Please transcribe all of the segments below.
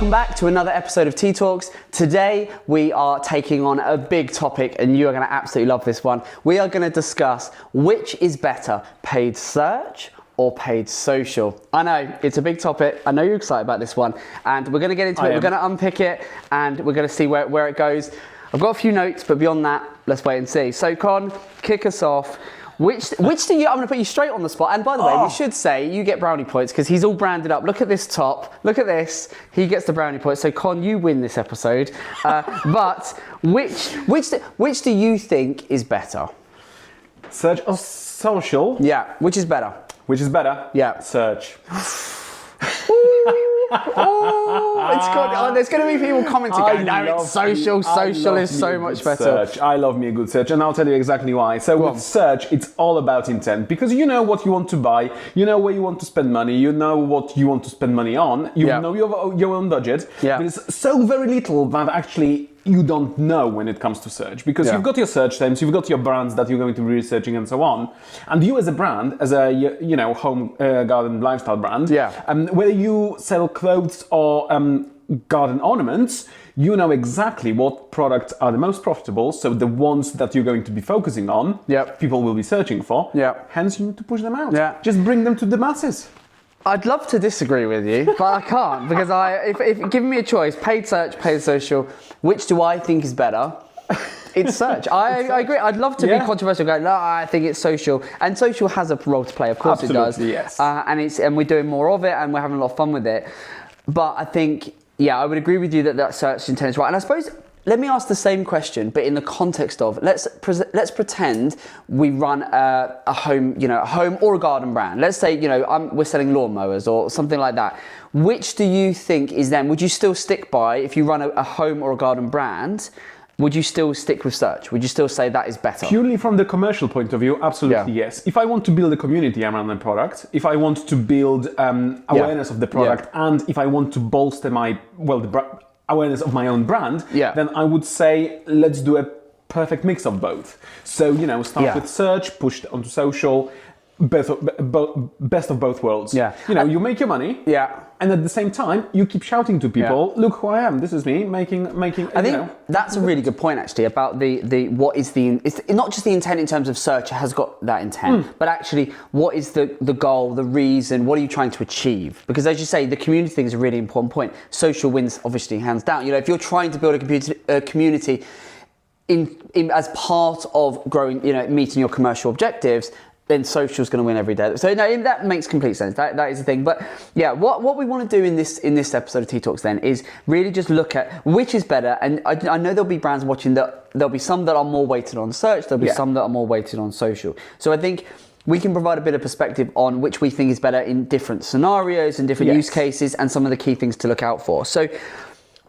Welcome back to another episode of T.E.A Talks. Today we are taking on a big topic and you are going to absolutely love this one. We are going to discuss which is better, paid search or paid social. I know, it's a big topic. I know you're excited about this one and we're going to get into it. We're going to unpick it and we're going to see where it goes. I've got a few notes, but beyond that, let's wait and see. So Con, kick us off. Which do you, I'm going to put you straight on the spot. And by the way, we should say you get brownie points because he's all branded up. Look at this top. Look at this. He gets the brownie points. So Con, you win this episode. But which do you think is better? Search or social? Yeah, which is better? Which is better? Yeah. Search. There's going to be people commenting going, no, it's social. Social is so much better. Search. I love me a good search, and I'll tell you exactly why. So with search, it's all about intent, because you know what you want to buy, you know where you want to spend money, you know what you want to spend money on, you know your own budget. Yeah. There's so very little that actually you don't know when it comes to search, because you've got your search terms, you've got your brands that you're going to be researching and so on. And you as a brand, as a home garden lifestyle brand, whether you sell clothes or garden ornaments, you know exactly what products are the most profitable, so the ones that you're going to be focusing on, people will be searching for. Hence, you need to push them out. Just bring them to the masses. I'd love to disagree with you, but I can't, because if given me a choice, paid search, paid social, which do I think is better? It's search. I agree. I'd love to be controversial, going, no, I think it's social. And social has a role to play, of course. Absolutely, it does. Yes. And we're doing more of it and we're having a lot of fun with it. But I think, I would agree with you that search intent is right. And I suppose, let me ask the same question, but in the context of, let's pretend we run a home, a home or a garden brand. Let's say, we're selling lawnmowers or something like that. Which do you think is then, would you still stick by, if you run a home or a garden brand, would you still stick with search? Would you still say that is better? Purely from the commercial point of view, absolutely yes. If I want to build a community around the product, if I want to build awareness of the product, and if I want to bolster the awareness of my own brand, then I would say let's do a perfect mix of both. So, start with search, push it onto social, best of both worlds. You make your money, and at the same time, you keep shouting to people, look who I am, this is me, making. I think that's a really good point, actually, about it's not just the intent in terms of search has got that intent, but actually, what is the goal, the reason, what are you trying to achieve? Because as you say, the community thing is a really important point. Social wins, obviously, hands down. If you're trying to build a community in as part of growing, meeting your commercial objectives, then social's going to win every day. So no, that makes complete sense. That is the thing. But what we want to do in this episode of T.E.A Talks then is really just look at which is better. And I know there'll be brands watching that there'll be some that are more weighted on search. There'll be some that are more weighted on social. So I think we can provide a bit of perspective on which we think is better in different scenarios and different use cases and some of the key things to look out for. So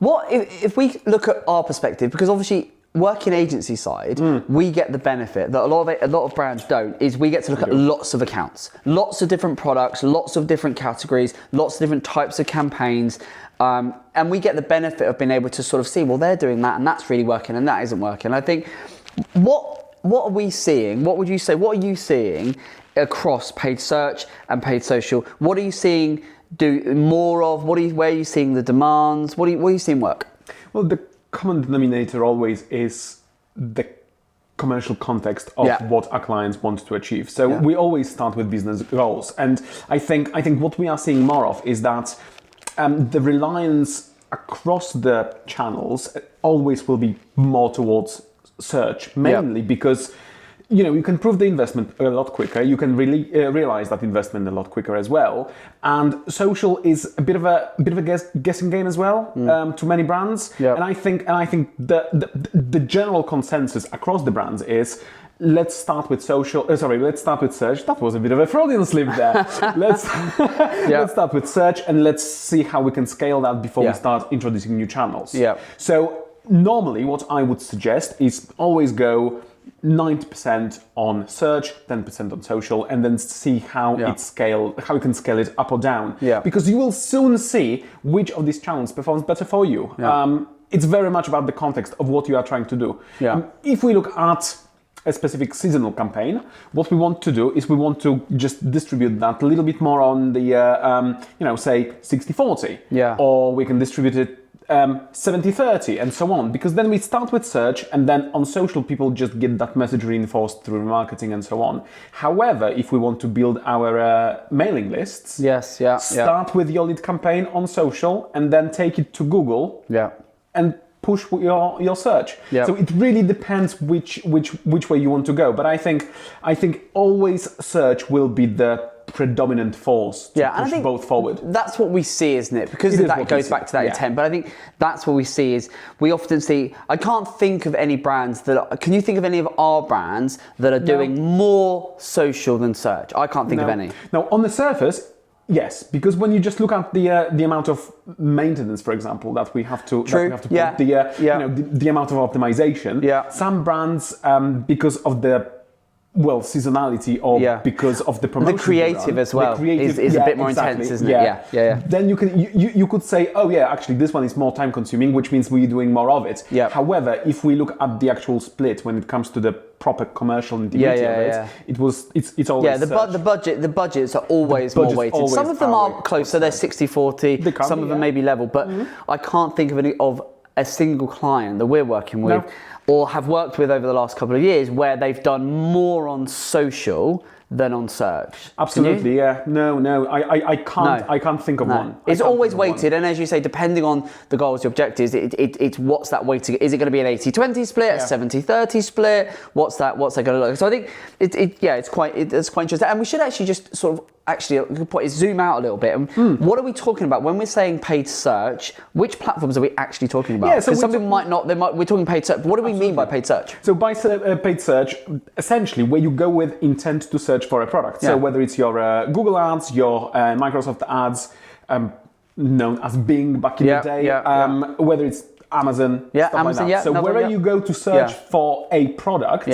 what if we look at our perspective, because obviously working agency side, we get the benefit that a lot of brands don't, is we get to look at lots of accounts, lots of different products, lots of different categories, lots of different types of campaigns. And we get the benefit of being able to sort of see, well, they're doing that and that's really working and that isn't working. I think, what are we seeing? What would you say? What are you seeing across paid search and paid social? What are you seeing do more of? Where are you seeing the demands? What are you seeing work? Well, the common denominator always is the commercial context of what our clients want to achieve. So we always start with business goals. And I think what we are seeing more of is that the reliance across the channels always will be more towards search, mainly because you can prove the investment a lot quicker. You can really realize that investment a lot quicker as well. And social is a bit of a guessing game as well to many brands. And I think the general consensus across the brands is, let's start with social. Let's start with search. That was a bit of a Freudian slip there. Let's start with search and let's see how we can scale that before we start introducing new channels. So normally, what I would suggest is always go 90% on search, 10% on social, and then see how you can scale it up or down. Because you will soon see which of these channels performs better for you. It's very much about the context of what you are trying to do. If we look at a specific seasonal campaign, what we want to do is we want to just distribute that a little bit more on the, say 60-40. Yeah. Or we can distribute it 70-30 and so on, because then we start with search and then on social people just get that message reinforced through marketing and so on. However, if we want to build our mailing lists, start with your lead campaign on social and then take it to Google and push your search. So it really depends which way you want to go. But I think always search will be the predominant force to push both forward. That's what we see, isn't it? Because of that, it goes back to that intent. But I think that's what we see is we often see, I can't think of any brands can you think of any of our brands that are doing more social than search? I can't think of any. Now, on the surface, yes, because when you just look at the amount of maintenance, for example, that we have to put, the amount of optimization, some brands, because of the seasonality or because of the promotion, the creative as well is a bit more intense, isn't it? Then you could say, actually this one is more time consuming, which means we're doing more of it. However, if we look at the actual split when it comes to the proper commercial nitty-gritty of it, it's always the budgets are always more weighted. Some of them are close, so they're 60-40. Some of them may be level, but I can't think of any of a single client that we're working with or have worked with over the last couple of years where they've done more on social than on search. Absolutely, I can't think of one. It's always weighted, and as you say, depending on the goals, the objectives, it's what's that weighting? Is it going to be an 80-20 split, a 70-30 split? What's that going to look like? So I think it's quite interesting, and we should actually just sort of a good point is zoom out a little bit. And what are we talking about when we're saying paid search? Which platforms are we actually talking about? Because some people might not. We're talking paid search. But what do we mean by paid search? So by paid search, essentially where you go with intent to search for a product. So whether it's your Google ads, your Microsoft ads, known as Bing back in the day, whether it's Amazon, stuff Amazon, like that. So wherever you go to search for a product.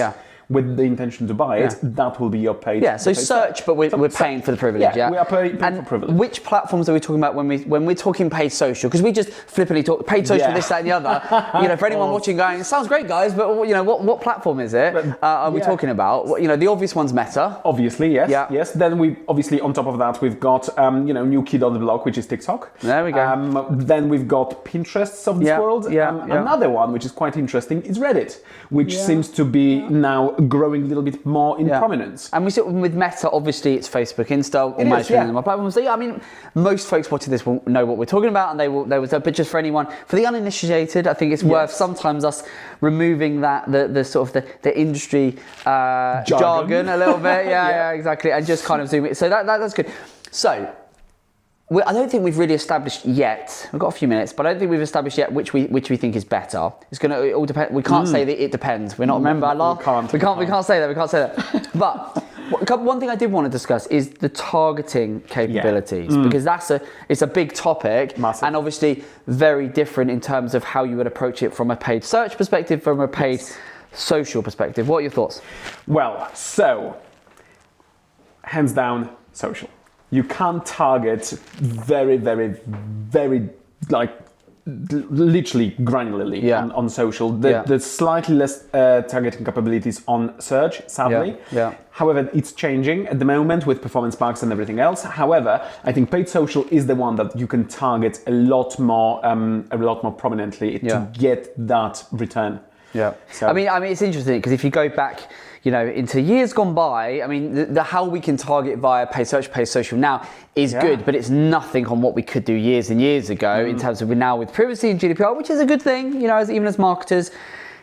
With the intention to buy it, that will be your paid. So search, but we're paying for the privilege. We are paying for privilege. Which platforms are we talking about when we're talking paid social? Because we just flippantly talk paid social for this, that, and the other. For anyone watching, going, it sounds great, guys, but what platform is it? Are we talking about? The obvious one's Meta. Obviously, yes. Yes. Then we obviously on top of that we've got new kid on the block, which is TikTok. There we go. Then we've got Pinterests of this world. Another one which is quite interesting is Reddit, which seems to be now growing a little bit more in prominence. And we sit with Meta, obviously it's Facebook, Insta, all management on my platform. So most folks watching this will know what we're talking about, and they will but just for anyone, for the uninitiated, I think it's worth sometimes us removing that the sort of the industry jargon a little bit. Exactly, and just kind of zoom it. So that's good. So I don't think we've really established yet. We've got a few minutes, but I don't think we've established yet which we think is better. It all depend. We can't say that it depends. We're not. Remember, we can't say that. We can't say that. But one thing I did want to discuss is the targeting capabilities, because it's a big topic. Massive. And obviously very different in terms of how you would approach it from a paid search perspective, from a paid social perspective. What are your thoughts? Well, so hands down, social. You can't target very, very, very, literally granularly on social. There's slightly less targeting capabilities on search, sadly. However, it's changing at the moment with performance marks and everything else. However, I think paid social is the one that you can target a lot more prominently to get that return. So, I mean, it's interesting because if you go back, into years gone by, the how we can target via paid search, paid social now is good, but it's nothing on what we could do years and years ago in terms of now with privacy and GDPR, which is a good thing, even as marketers.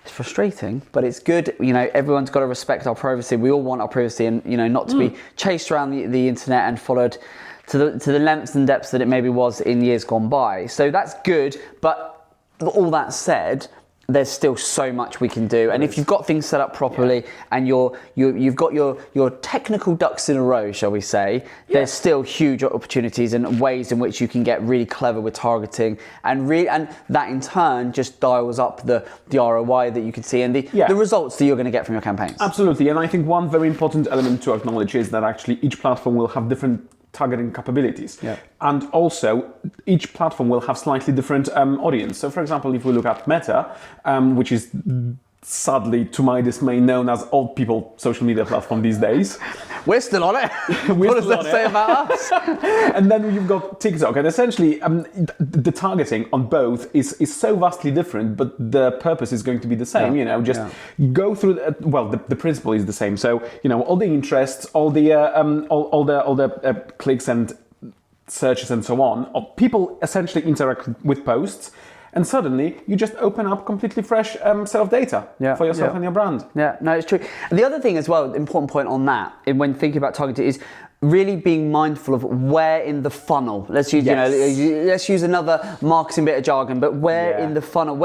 It's frustrating, but it's good. Everyone's got to respect our privacy. We all want our privacy and, not to be chased around the internet and followed to the lengths and depths that it maybe was in years gone by. So that's good, but all that said, there's still so much we can do, and if you've got things set up properly and you've got your technical ducks in a row, shall we say, there's still huge opportunities and ways in which you can get really clever with targeting, and that in turn just dials up the ROI that you can see and the results that you're going to get from your campaigns. Absolutely, and I think one very important element to acknowledge is that actually each platform will have different targeting capabilities, and also each platform will have slightly different audience. So for example, if we look at Meta, which is sadly, to my dismay, known as old people social media platform these days. We're still on it. What does that say about us? And then you've got TikTok, and essentially the targeting on both is so vastly different, but the purpose is going to be the same. Just go through. The principle is the same. So all the interests, all the clicks and searches and so on. People essentially interact with posts. And suddenly, you just open up completely fresh set of data for yourself and your brand. Yeah, no, it's true. And the other thing as well, important point on that, when thinking about targeting, is really being mindful of where in the funnel. Let's use, let's use another marketing bit of jargon, but where in the funnel,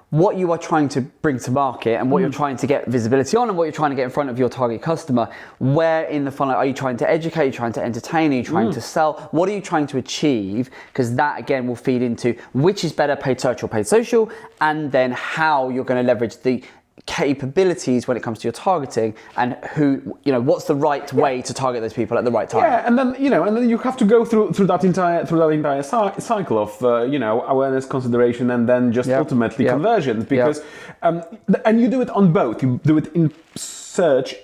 what you are trying to bring to market and what you're trying to get visibility on and what you're trying to get in front of your target customer. Where in the funnel are you trying to educate? Are you trying to entertain? Are you trying to sell? What are you trying to achieve? Because that again will feed into which is better, paid search or paid social, and then how you're going to leverage the capabilities when it comes to your targeting and what's the right way to target those people at the right time. Yeah, and then you have to go through that entire cycle of awareness, consideration, and then just ultimately conversions, because and you do it on both. You do it in search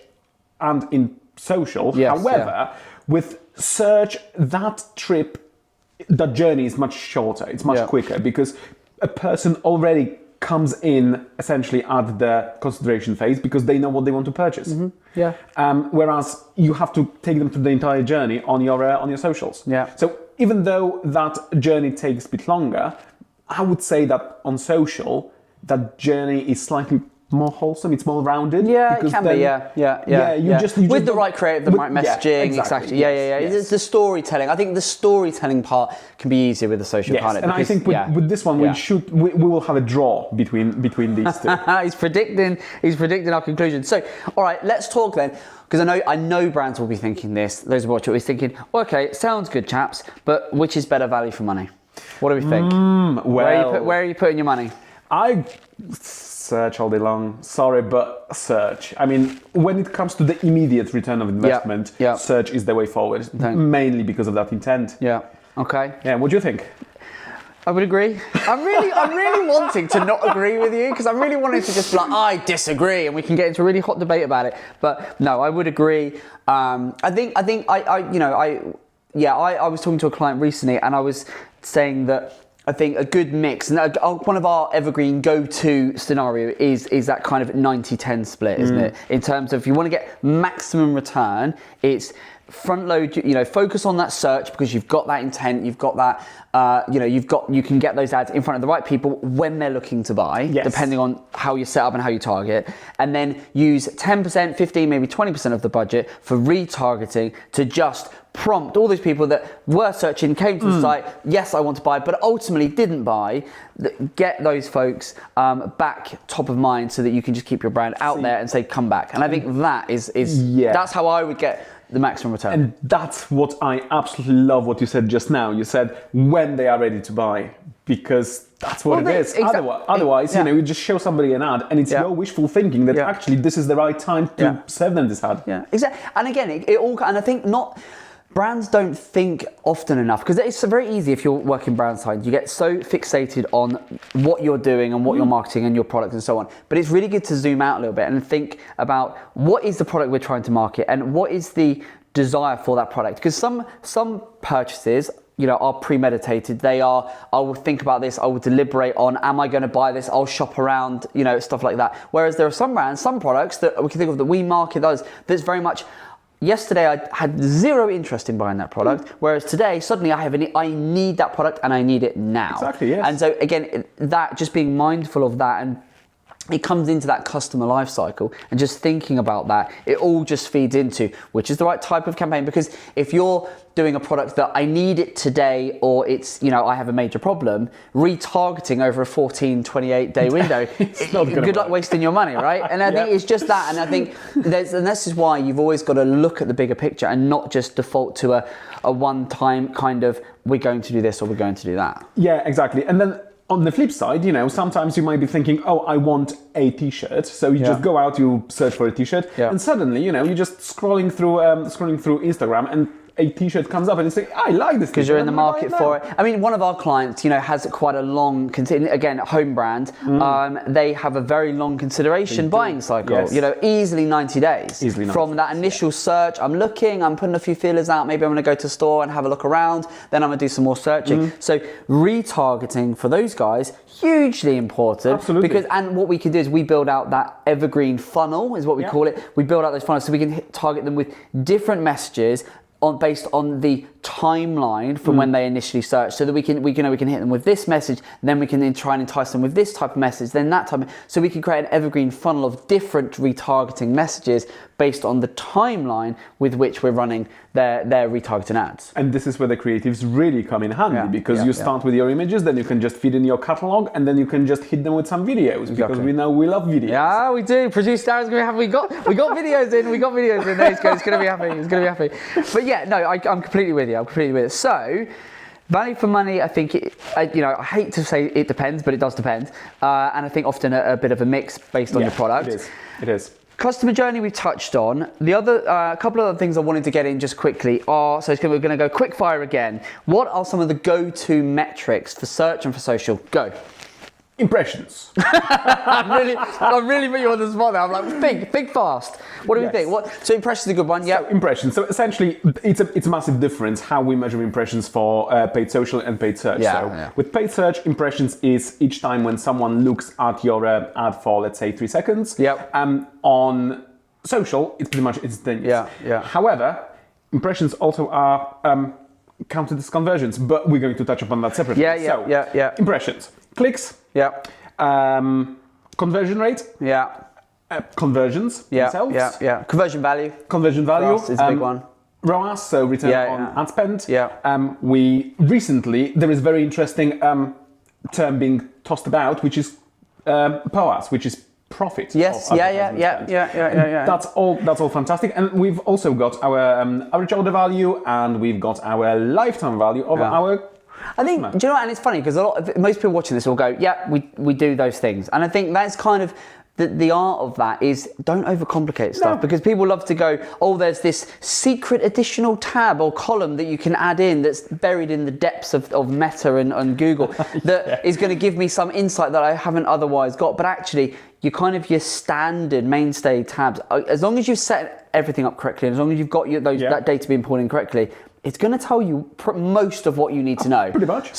and in social. However, with search, that journey is much shorter. It's much quicker because a person already comes in essentially at the consideration phase because they know what they want to purchase. Whereas you have to take them through the entire journey on your socials. So even though that journey takes a bit longer, I would say that on social, that journey is slightly more wholesome. It's more rounded. Yeah, it can be. You just with the right creative, the right messaging. Exactly. It's the storytelling. I think the storytelling part can be easier with the social part. And I think with this one, we will have a draw between these two. He's predicting our conclusion. So, all right, let's talk then. Because I know brands will be thinking this. Those who watch it will be thinking, well, okay, it sounds good, chaps, but which is better value for money? What do we think? Where are you putting your money? I search all day long. Sorry, but search. I mean, when it comes to the immediate return of investment, search is the way forward, mainly because of that intent. Yeah. Okay. Yeah. What do you think? I would agree. I'm really wanting to not agree with you because I'm really wanting to just be like, I disagree, and we can get into a really hot debate about it. But no, I would agree. I was talking to a client recently, and I was saying that I think a good mix, and one of our evergreen go-to scenario is that kind of 90-10 split, isn't it? In terms of if you want to get maximum return, it's front load, focus on that search because you've got that intent, you've got that, you can get those ads in front of the right people when they're looking to buy, depending on how you set up and how you target. And then use 10%, 15, maybe 20% of the budget for retargeting to just prompt all those people that were searching, came to the site, yes, I want to buy, but ultimately didn't buy. Get those folks back top of mind so that you can just keep your brand out there and say, come back. And I think that is that's how I would get the maximum return. And that's what I absolutely love what you said just now. You said when they are ready to buy, because that's what it is. Otherwise, you just show somebody an ad and it's your wishful thinking that actually this is the right time to serve them this ad. Yeah, exactly. And again, it all, and I think brands don't think often enough, because it's very easy if you're working brand side. You get so fixated on what you're doing and what you're marketing and your product and so on. But it's really good to zoom out a little bit and think about what is the product we're trying to market and what is the desire for that product. Because some purchases, are premeditated. I will think about this, I will deliberate on, am I going to buy this? I'll shop around, stuff like that. Whereas there are some brands, some products that we can think of that we market those, that's very much, yesterday I had zero interest in buying that product, whereas today suddenly I need that product and I need it now. Exactly, yes. And so again, that just being mindful of that, and it comes into that customer life cycle, and just thinking about that, it all just feeds into which is the right type of campaign. Because if you're doing a product that I need it today, or it's, I have a major problem, retargeting over a 14, 28 day window, good luck wasting your money, right? And I think it's just that. And I think and this is why you've always got to look at the bigger picture and not just default to a one-time kind of, we're going to do this or we're going to do that. Yeah, exactly. And then on the flip side, sometimes you might be thinking, oh, I want a t-shirt. So you just go out, you search for a t-shirt, and suddenly, you're just scrolling through Instagram, and a t-shirt comes up and you say, I like this because you're in the market for it. I mean, one of our clients, has quite a long, again, home brand. They have a very long consideration buying cycle. Yes. Easily 90 days. Easily 90 from that initial search. I'm looking, I'm putting a few feelers out. Maybe I'm going to go to a store and have a look around. Then I'm going to do some more searching. So retargeting for those guys, hugely important. Absolutely. And what we can do is we build out that evergreen funnel, is what we call it. We build out those funnels so we can target them with different messages based on the timeline from when they initially search, so that we can hit them with this message, then we can then try and entice them with this type of message, then that type of, so we can create an evergreen funnel of different retargeting messages based on the timeline with which we're running their retargeting ads. And this is where the creatives really come in handy, because you start with your images, then you can just feed in your catalog, and then you can just hit them with some videos, because we know we love videos. Yeah, we do. Producer Darren's gonna be happy. We got videos in. We got videos in. He's gonna be happy. He's gonna be happy. But yeah, no, I'm completely with you. So, value for money, I think, I hate to say it depends, but it does depend. And I think often a bit of a mix based on your product. It is. Customer journey we've touched on. The other, a couple of other things I wanted to get in just quickly are, we're going to go quick fire again. What are some of the go-to metrics for search and for social? Go. Impressions. I really put you on the spot now. I'm like, think fast. What do we think? So impressions is a good one. Yeah. So impressions. So essentially, it's a massive difference how we measure impressions for paid social and paid search. With paid search, impressions is each time when someone looks at your ad for, let's say, 3 seconds. On social, it's pretty much instantaneous. However, impressions also are counted as conversions, but we're going to touch upon that separately. Impressions, clicks. Conversion rate. Conversions themselves. Conversion value. ROAS is a big one. ROAS, so return on ad spend. We recently, there is very interesting term being tossed about, which is POAS, which is profit. That's all fantastic. And we've also got our average order value, and we've got our lifetime value of our. I think, do you know what, and it's funny because most people watching this will go, we do those things. And I think that's kind of the art of that is don't overcomplicate stuff, because people love to go, there's this secret additional tab or column that you can add in that's buried in the depths of Meta and Google that is going to give me some insight that I haven't otherwise got. But actually, you kind of your standard Mainstay tabs, as long as you set everything up correctly, and as long as you've got that data being pulled in correctly, it's going to tell you most of what you need to know. Pretty much.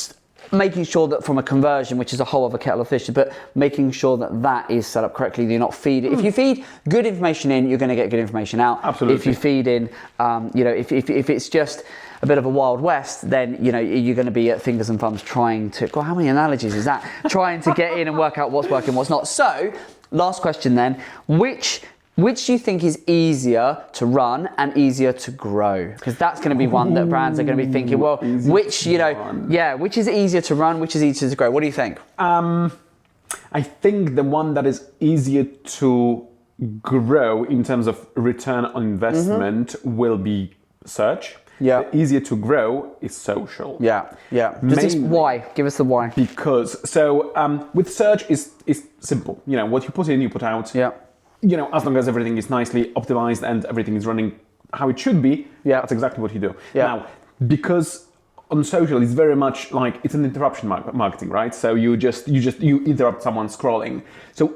Making sure that from a conversion, which is a whole other kettle of fish, but making sure that is set up correctly. You're not feeding. If you feed good information in, you're going to get good information out. Absolutely. If you feed in, if it's just a bit of a Wild West, then you're going to be at fingers and thumbs trying to. God, how many analogies is that? Trying to get in and work out what's working, what's not. So, last question then: Which do you think is easier to run and easier to grow? Because that's going to be one that brands are going to be thinking, which is easier to run, which is easier to grow? What do you think? I think the one that is easier to grow in terms of return on investment will be search. The easier to grow is social. Why? Give us the why. Because with search is simple. What you put in, you put out. As long as everything is nicely optimized and everything is running how it should be, that's exactly what you do. Now, because on social, it's very much like it's an interruption marketing, right? So you interrupt someone scrolling. So,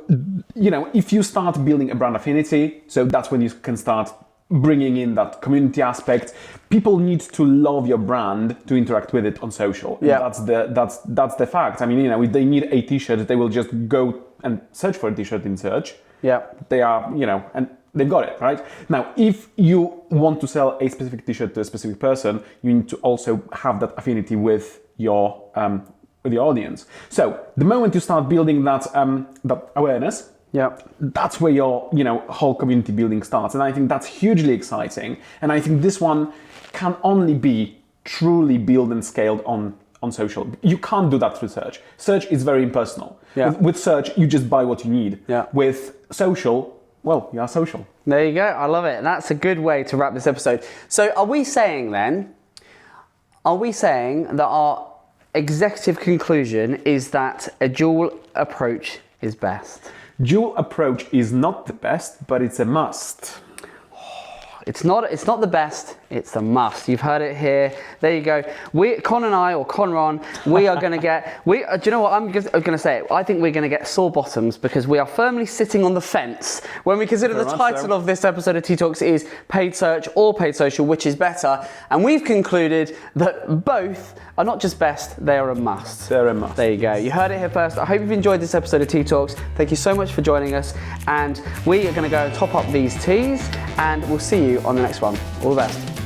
if you start building a brand affinity, so that's when you can start bringing in that community aspect. People need to love your brand to interact with it on social. That's the fact. I mean, if they need a t-shirt, they will just go and search for a t-shirt in search. They are, and they've got it, right? Now, if you want to sell a specific t-shirt to a specific person, you need to also have that affinity with your audience. So the moment you start building that awareness, that's where your whole community building starts. And I think that's hugely exciting. And I think this one can only be truly built and scaled on social. You can't do that through search. Search is very impersonal. With search, you just buy what you need. With social, you are social. There you go. I love it. And that's a good way to wrap this episode. So are we saying that our executive conclusion is that a dual approach is best? Dual approach is not the best, but it's a must. It's not the best, It's a must. You've heard it here. There you go. Con and I, or Conron, we are going to get, do you know what I'm going to say? I think we're going to get sore bottoms because we are firmly sitting on the fence when we consider the title of this episode of T Talks is paid search or paid social, which is better. And we've concluded that both are not just best, they are a must. They're a must. There you go. You heard it here first. I hope you've enjoyed this episode of T Talks. Thank you so much for joining us. And we are going to go and top up these teas, and we'll see you on the next one. All the best.